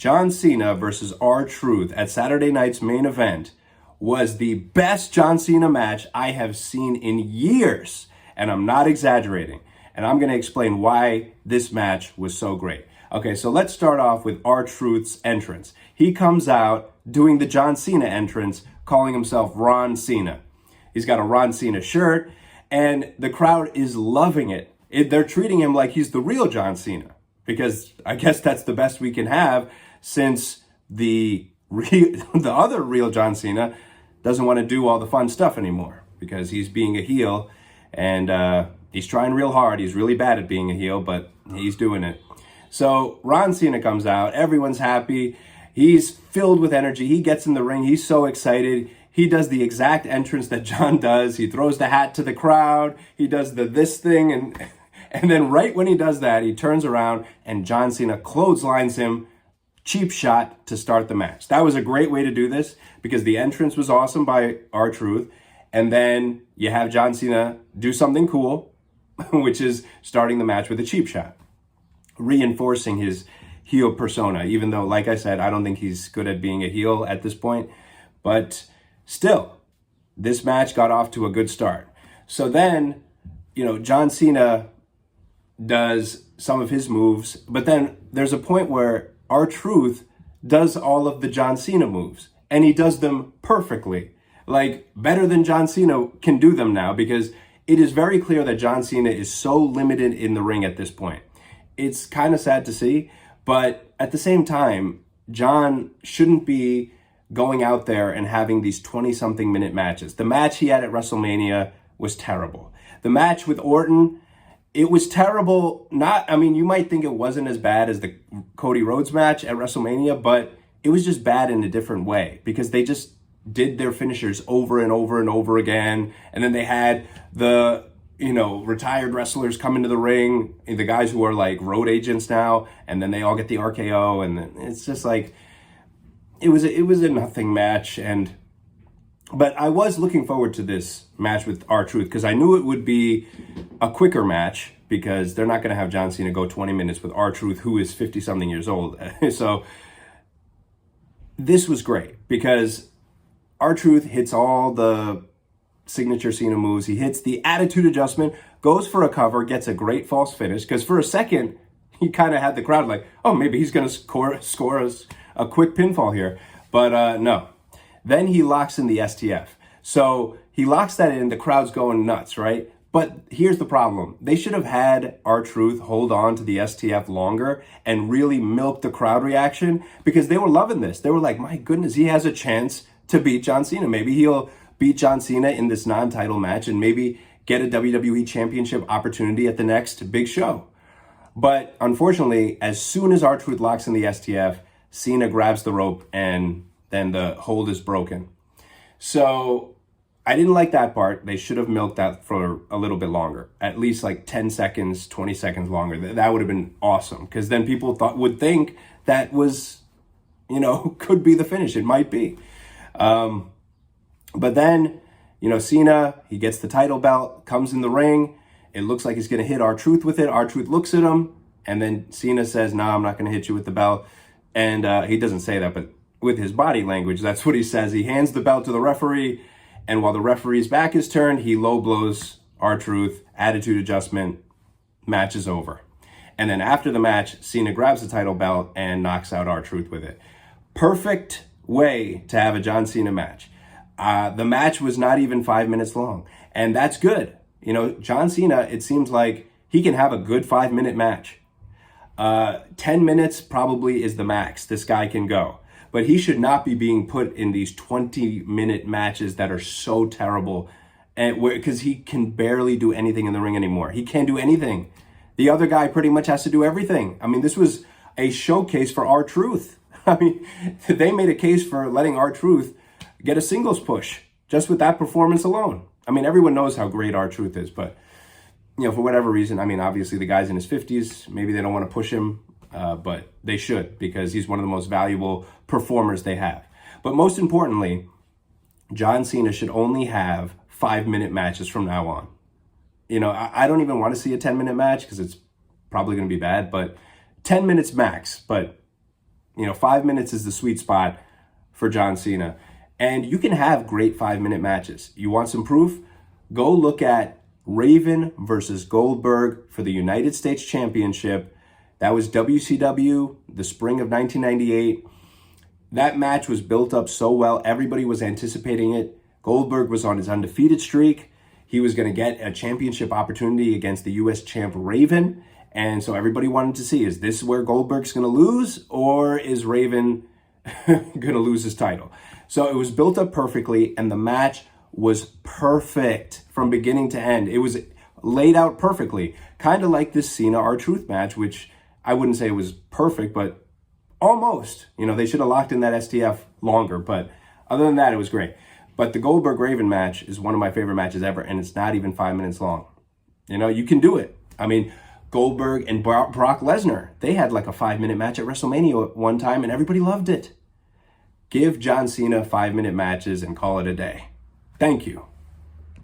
John Cena versus R-Truth at Saturday night's main event was the best John Cena match I have seen in years. And I'm not exaggerating. And I'm going to explain why this match was so great. Okay, so let's start off with R-Truth's entrance. He comes out doing the John Cena entrance, calling himself Ron Cena. He's got a Ron Cena shirt, and the crowd is loving it. They're treating him like he's the real John Cena, because I guess that's the best we can have, since the other real John Cena doesn't want to do all the fun stuff anymore because he's being a heel, and he's trying real hard. He's really bad at being a heel, but he's doing it. So Ron Cena comes out. Everyone's happy. He's filled with energy. He gets in the ring. He's so excited. He does the exact entrance that John does. He throws the hat to the crowd. He does this thing. And then right when he does that, he turns around and John Cena clotheslines him. Cheap shot to start the match. That was a great way to do this because the entrance was awesome by R-Truth. And then you have John Cena do something cool, which is starting the match with a cheap shot, reinforcing his heel persona, even though, like I said, I don't think he's good at being a heel at this point. But still, this match got off to a good start. So then, John Cena does some of his moves, but then there's a point where R-Truth does all of the John Cena moves, and he does them perfectly. Like, better than John Cena can do them now, because it is very clear that John Cena is so limited in the ring at this point. It's kind of sad to see, but at the same time, John shouldn't be going out there and having these 20-something minute matches. The match he had at WrestleMania was terrible. The match with Orton, it was terrible. You might think it wasn't as bad as the Cody Rhodes match at WrestleMania, but it was just bad in a different way because they just did their finishers over and over and over again. And then they had the, retired wrestlers come into the ring, the guys who are like road agents now, and then they all get the RKO. And then it's just like, it was a nothing match. But I was looking forward to this match with R-Truth because I knew it would be a quicker match because they're not going to have John Cena go 20 minutes with R-Truth, who is 50-something years old. So this was great because R-Truth hits all the signature Cena moves. He hits the attitude adjustment, goes for a cover, gets a great false finish because for a second, he kind of had the crowd like, oh, maybe he's going to score us a quick pinfall here. But no. Then he locks in the STF. So he locks that in, the crowd's going nuts, right? But here's the problem. They should have had R-Truth hold on to the STF longer and really milk the crowd reaction because they were loving this. They were like, my goodness, he has a chance to beat John Cena. Maybe he'll beat John Cena in this non-title match and maybe get a WWE Championship opportunity at the next big show. But unfortunately, as soon as R-Truth locks in the STF, Cena grabs the rope and then the hold is broken. So I didn't like that part. They should have milked that for a little bit longer, at least like 10 seconds, 20 seconds longer. That would have been awesome because then people would think that was, could be the finish. It might be. But then, Cena, he gets the title belt, comes in the ring. It looks like he's going to hit R-Truth with it. R-Truth looks at him, and then Cena says, no, I'm not going to hit you with the belt. And he doesn't say that, but with his body language, that's what he says. He hands the belt to the referee, and while the referee's back is turned, he low blows R-Truth, attitude adjustment, match is over. And then after the match, Cena grabs the title belt and knocks out R-Truth with it. Perfect way to have a John Cena match. The match was not even 5 minutes long, and that's good. John Cena, it seems like he can have a good 5-minute match. 10 minutes probably is the max this guy can go. But he should not be being put in these 20-minute matches that are so terrible, and because he can barely do anything in the ring anymore. He can't do anything. The other guy pretty much has to do everything. This was a showcase for R-Truth. They made a case for letting R-Truth get a singles push just with that performance alone. Everyone knows how great R-Truth is, but for whatever reason, obviously the guy's in his 50s. Maybe they don't want to push him. But they should because he's one of the most valuable performers they have. But most importantly, John Cena should only have 5-minute matches from now on. I don't even want to see a 10-minute match because it's probably going to be bad, but 10 minutes max. But 5 minutes is the sweet spot for John Cena. And you can have great 5-minute matches. You want some proof? Go look at Raven versus Goldberg for the United States Championship. That was WCW, the spring of 1998. That match was built up so well. Everybody was anticipating it. Goldberg was on his undefeated streak. He was going to get a championship opportunity against the U.S. champ Raven. And so everybody wanted to see, is this where Goldberg's going to lose, or is Raven going to lose his title? So it was built up perfectly, and the match was perfect from beginning to end. It was laid out perfectly, kind of like this Cena R-Truth match, which I wouldn't say it was perfect, but almost. They should have locked in that STF longer, but other than that, it was great. But the Goldberg-Raven match is one of my favorite matches ever, and it's not even 5 minutes long. You can do it. I mean, Goldberg and Brock Lesnar, they had like a 5-minute match at WrestleMania one time, and everybody loved it. Give John Cena 5-minute matches and call it a day. Thank you.